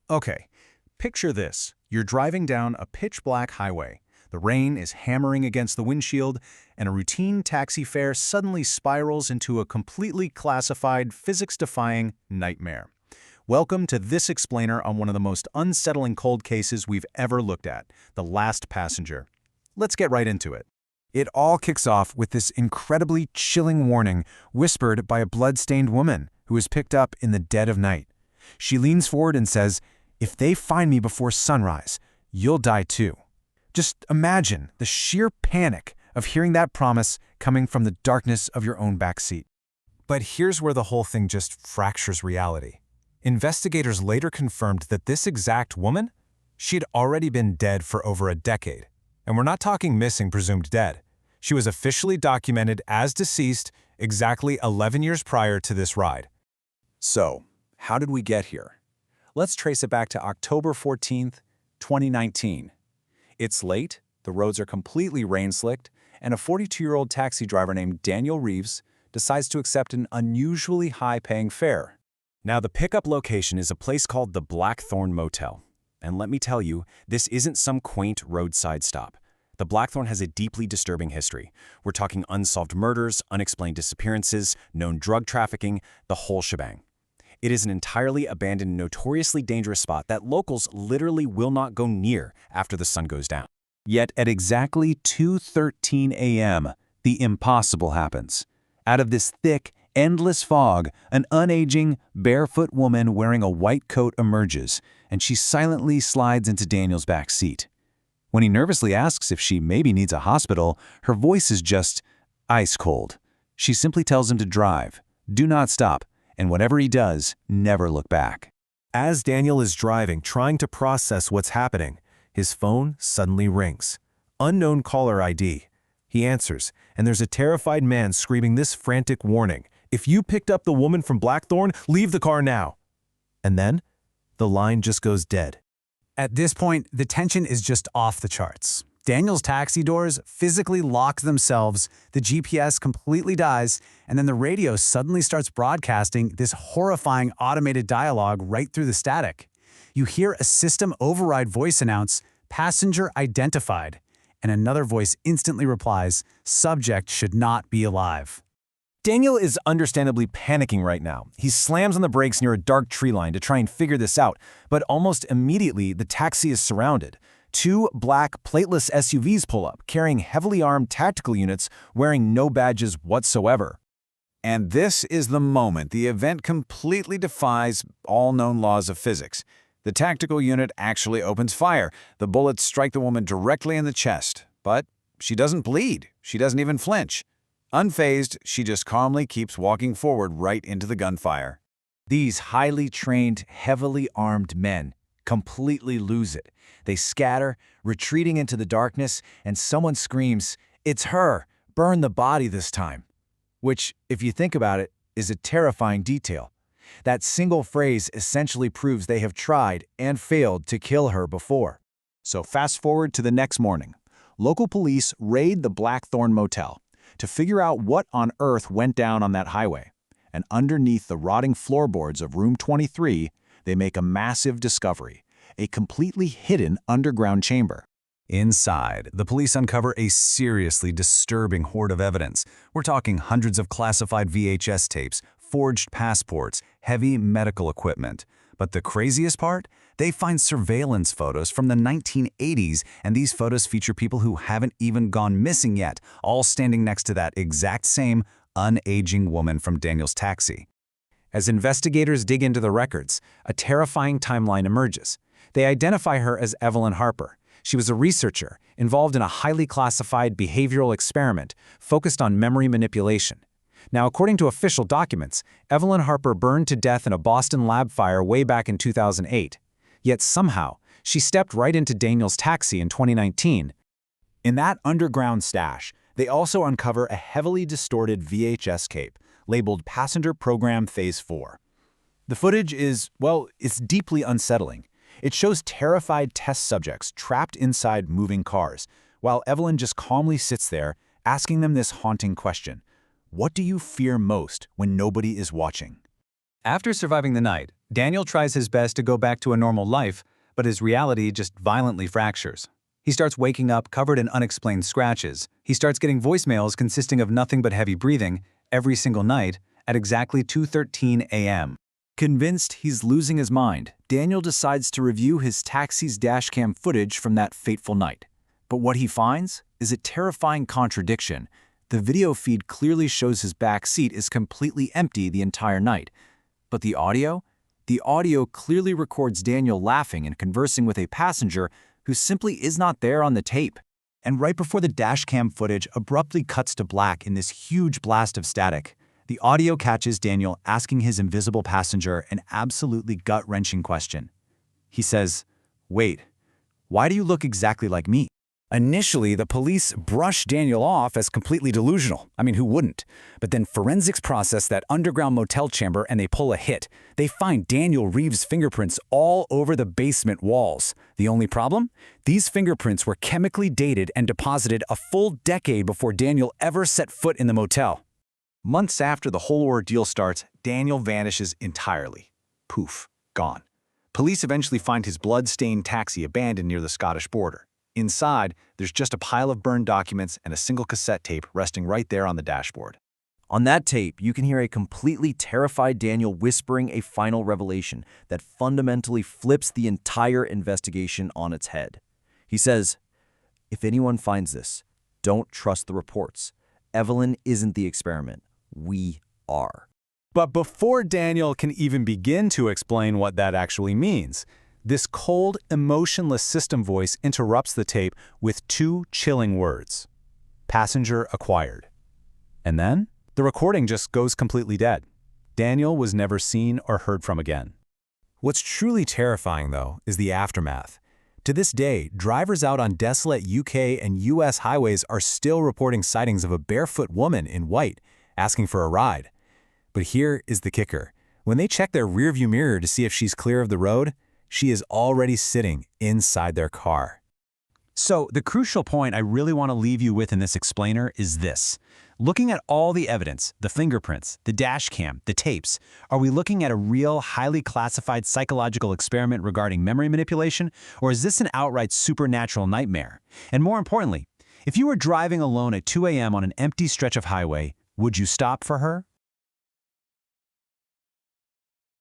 Okay, picture this. You're driving down a pitch-black highway. The rain is hammering against the windshield, and a routine taxi fare suddenly spirals into a completely classified, physics-defying nightmare. Welcome to this explainer on one of the most unsettling cold cases we've ever looked at, The Last Passenger. Let's get right into it. It all kicks off with this incredibly chilling warning whispered by a blood-stained woman who is picked up in the dead of night. She leans forward and says, "If they find me before sunrise, you'll die too." Just imagine the sheer panic of hearing that promise coming from the darkness of your own backseat. But here's where the whole thing just fractures reality. Investigators later confirmed that this exact woman, she'd already been dead for over a decade. And we're not talking missing, presumed dead. She was officially documented as deceased exactly 11 years prior to this ride. So, how did we get here? Let's trace it back to October 14th, 2019. It's late, the roads are completely rain-slicked, and a 42-year-old taxi driver named Daniel Reeves decides to accept an unusually high-paying fare. Now, the pickup location is a place called the Blackthorn Motel. And let me tell you, this isn't some quaint roadside stop. The Blackthorn has a deeply disturbing history. We're talking unsolved murders, unexplained disappearances, known drug trafficking, the whole shebang. It is an entirely abandoned, notoriously dangerous spot that locals literally will not go near after the sun goes down. Yet at exactly 2:13 a.m., the impossible happens. Out of this thick, endless fog, an unaging, barefoot woman wearing a white coat emerges, and she silently slides into Daniel's back seat. When he nervously asks if she maybe needs a hospital, her voice is just ice cold. She simply tells him to drive, do not stop, and whatever he does, never look back. As Daniel is driving, trying to process what's happening, his phone suddenly rings. Unknown caller ID. He answers, and there's a terrified man screaming this frantic warning: "If you picked up the woman from Blackthorn, leave the car now." And then, the line just goes dead. At this point, the tension is just off the charts. Daniel's taxi doors physically lock themselves, the GPS completely dies, and then the radio suddenly starts broadcasting this horrifying automated dialogue right through the static. You hear a system override voice announce, "Passenger identified," and another voice instantly replies, "Subject should not be alive." Daniel is understandably panicking right now. He slams on the brakes near a dark tree line to try and figure this out, but almost immediately the taxi is surrounded. Two black, plateless SUVs pull up, carrying heavily armed tactical units wearing no badges whatsoever. And this is the moment the event completely defies all known laws of physics. The tactical unit actually opens fire. The bullets strike the woman directly in the chest. But she doesn't bleed. She doesn't even flinch. Unfazed, she just calmly keeps walking forward right into the gunfire. These highly trained, heavily armed men completely lose it. They scatter, retreating into the darkness, and someone screams, "It's her! Burn the body this time." Which, if you think about it, is a terrifying detail. That single phrase essentially proves they have tried and failed to kill her before. So fast forward to the next morning. Local police raid the Blackthorn Motel to figure out what on earth went down on that highway. And underneath the rotting floorboards of room 23, they make a massive discovery: a completely hidden underground chamber. Inside, the police uncover a seriously disturbing hoard of evidence. We're talking hundreds of classified VHS tapes, forged passports, heavy medical equipment. But the craziest part? They find surveillance photos from the 1980s, and these photos feature people who haven't even gone missing yet, all standing next to that exact same unaging woman from Daniel's taxi. As investigators dig into the records, a terrifying timeline emerges. They identify her as Evelyn Harper. She was a researcher involved in a highly classified behavioral experiment focused on memory manipulation. Now, according to official documents, Evelyn Harper burned to death in a Boston lab fire way back in 2008. Yet somehow, she stepped right into Daniel's taxi in 2019. In that underground stash, they also uncover a heavily distorted VHS tape labeled Passenger Program Phase 4. The footage is, well, it's deeply unsettling. It shows terrified test subjects trapped inside moving cars, while Evelyn just calmly sits there, asking them this haunting question: what do you fear most when nobody is watching? After surviving the night, Daniel tries his best to go back to a normal life, but his reality just violently fractures. He starts waking up covered in unexplained scratches. He starts getting voicemails consisting of nothing but heavy breathing every single night at exactly 2:13 a.m. Convinced he's losing his mind, Daniel decides to review his taxi's dashcam footage from that fateful night. But what he finds is a terrifying contradiction. The video feed clearly shows his back seat is completely empty the entire night. But the audio? The audio clearly records Daniel laughing and conversing with a passenger who simply is not there on the tape. And right before the dashcam footage abruptly cuts to black in this huge blast of static, the audio catches Daniel asking his invisible passenger an absolutely gut-wrenching question. He says, "Wait, why do you look exactly like me?" Initially, the police brush Daniel off as completely delusional. I mean, who wouldn't? But then forensics process that underground motel chamber and they pull a hit. They find Daniel Reeves' fingerprints all over the basement walls. The only problem? These fingerprints were chemically dated and deposited a full decade before Daniel ever set foot in the motel. Months after the whole ordeal starts, Daniel vanishes entirely. Poof, gone. Police eventually find his blood-stained taxi abandoned near the Scottish border. Inside, there's just a pile of burned documents and a single cassette tape resting right there on the dashboard. On that tape, you can hear a completely terrified Daniel whispering a final revelation that fundamentally flips the entire investigation on its head. He says, "If anyone finds this, don't trust the reports. Evelyn isn't the experiment. We are." But before Daniel can even begin to explain what that actually means, this cold, emotionless system voice interrupts the tape with two chilling words: "Passenger acquired." And then, the recording just goes completely dead. Daniel was never seen or heard from again. What's truly terrifying, though, is the aftermath. To this day, drivers out on desolate UK and US highways are still reporting sightings of a barefoot woman in white, asking for a ride. But here is the kicker. When they check their rearview mirror to see if she's clear of the road, she is already sitting inside their car. So the crucial point I really want to leave you with in this explainer is this. Looking at all the evidence, the fingerprints, the dash cam, the tapes, are we looking at a real, highly classified psychological experiment regarding memory manipulation, or is this an outright supernatural nightmare? And more importantly, if you were driving alone at 2 a.m. on an empty stretch of highway, would you stop for her?